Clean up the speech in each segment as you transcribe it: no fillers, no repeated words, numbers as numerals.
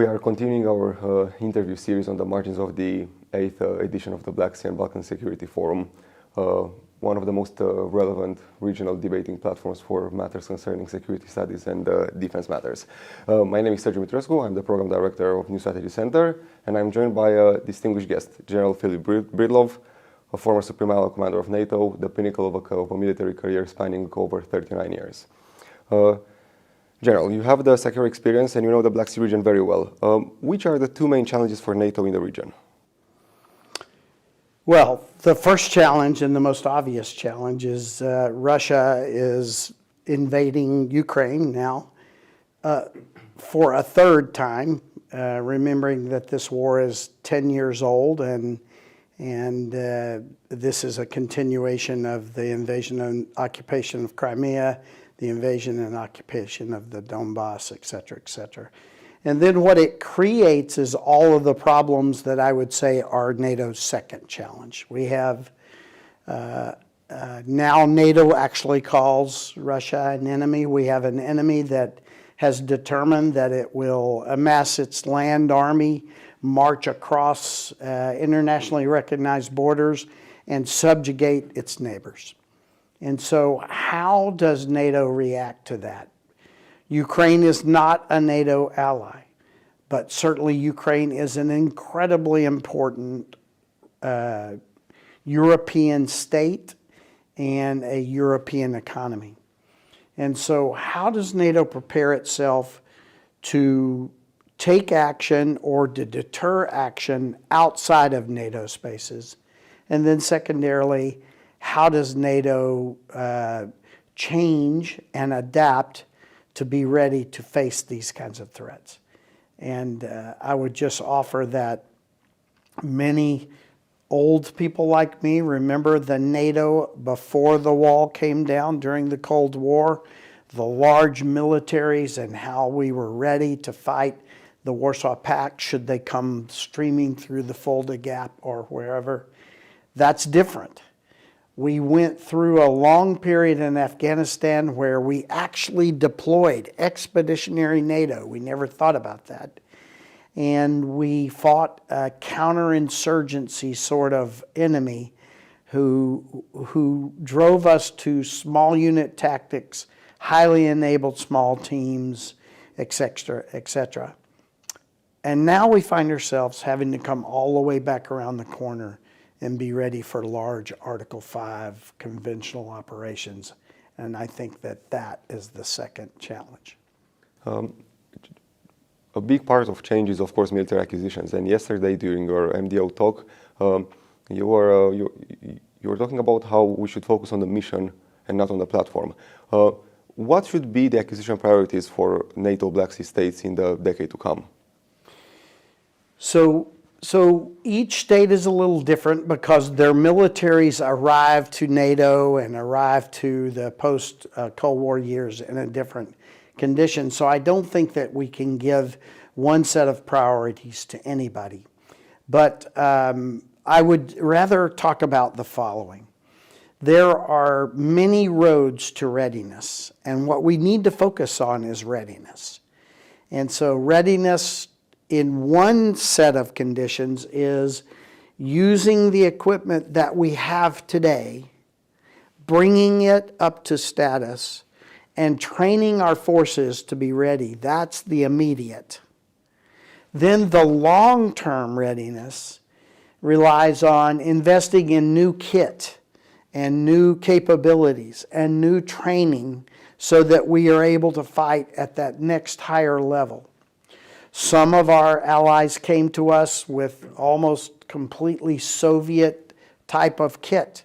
We are continuing our interview series on the margins of the 8th edition of the Black Sea and Balkan Security Forum, one of the most relevant regional debating platforms for matters concerning security studies and defense matters. My name is Sergiu Mitrescu. I'm the program director of New Strategy Center, and I'm joined by a distinguished guest, General Philip Breedlove, a former Supreme Allied Commander of NATO, the pinnacle of a military career spanning over 39 years. General, you have the secure experience and you know the Black Sea region very well. Which are the two main challenges for NATO in the region? Well, the first challenge and the most obvious challenge is Russia is invading Ukraine now for a third time, remembering that this war is 10 years old and this is a continuation of the invasion and occupation of Crimea, the invasion and occupation of the Donbass, et cetera, et cetera. And then what it creates is all of the problems that I would say are NATO's second challenge. We have, now NATO actually calls Russia an enemy. We have an enemy that has determined that it will amass its land army, march across internationally recognized borders, and subjugate its neighbors. And so how does NATO react to that? Ukraine is not a NATO ally, but certainly Ukraine is an incredibly important European state and a European economy. And so how does NATO prepare itself to take action or to deter action outside of NATO spaces? And then secondarily, how does NATO change and adapt to be ready to face these kinds of threats? And I would just offer that many old people like me remember the NATO before the wall came down during the Cold War, the large militaries and how we were ready to fight the Warsaw Pact should they come streaming through the Fulda Gap or wherever. That's different. We went through a long period in Afghanistan where we actually deployed expeditionary NATO. We never thought about that. And we fought a counterinsurgency sort of enemy who drove us to small unit tactics, highly enabled small teams, etc., etc. And now we find ourselves having to come all the way back around the corner and be ready for large Article 5 conventional operations. And I think that that is the second challenge. A big part of change is, of course, military acquisitions. And yesterday, during your MDO talk, you were talking about how we should focus on the mission and not on the platform. What should be the acquisition priorities for NATO Black Sea states in the decade to come? So each state is a little different because their militaries arrived to NATO and arrived to the post-Cold War years in a different condition. So I don't think that we can give one set of priorities to anybody. But I would rather talk about the following. There are many roads to readiness, and what we need to focus on is readiness. And so readiness in one set of conditions is using the equipment that we have today, bringing it up to status, and training our forces to be ready. That's the immediate. Then the long-term readiness relies on investing in new kit and new capabilities and new training so that we are able to fight at that next higher level. Some of our allies came to us with almost completely Soviet type of kit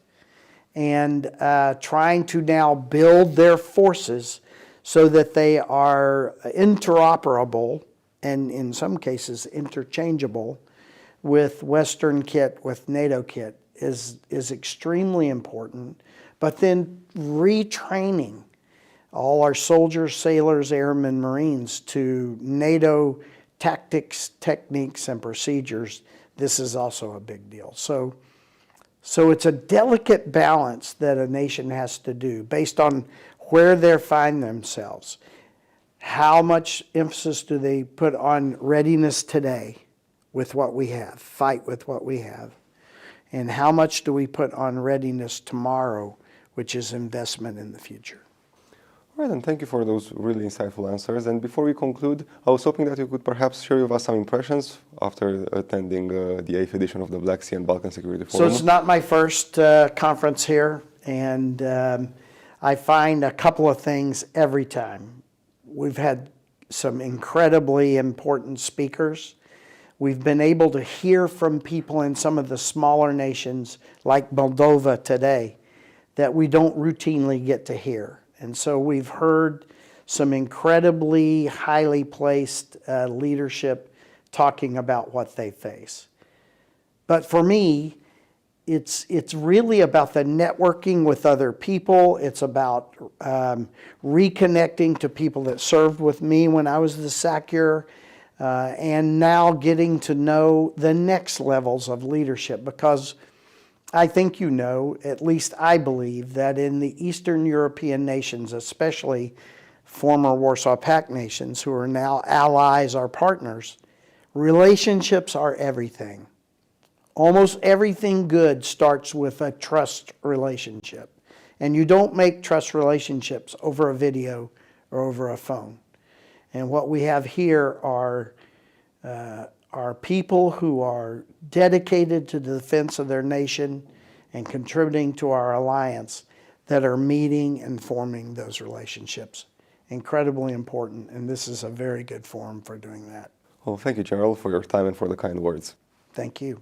and trying to now build their forces so that they are interoperable and in some cases interchangeable with Western kit, with NATO kit is extremely important. But then retraining all our soldiers, sailors, airmen, Marines to NATO tactics, techniques, and procedures, this is also a big deal. So it's a delicate balance that a nation has to do based on where they find themselves. how much emphasis do they put on readiness today with what we have, fight with what we have? And how much do we put on readiness tomorrow, which is investment in the future? All right, and thank you for those really insightful answers. And before we conclude, I was hoping that you could perhaps share with us some impressions after attending the 8th edition of the Black Sea and Balkan Security Forum. So it's not my first conference here, and I find a couple of things every time. We've had some incredibly important speakers. We've been able to hear from people in some of the smaller nations, like Moldova today, that we don't routinely get to hear. And so we've heard some incredibly highly placed leadership talking about what they face. But for me, it's really about the networking with other people. It's about reconnecting to people that served with me when I was the SACUR, and now getting to know the next levels of leadership, because I think you know, at least I believe, that in the Eastern European nations, especially former Warsaw Pact nations who are now allies or partners, relationships are everything. Almost everything good starts with a trust relationship. And you don't make trust relationships over a video or over a phone. And what we have here are people who are dedicated to the defense of their nation and contributing to our alliance that are meeting and forming those relationships. Incredibly important, and this is a very good forum for doing that. Well, thank you, General, for your time and for the kind words. Thank you.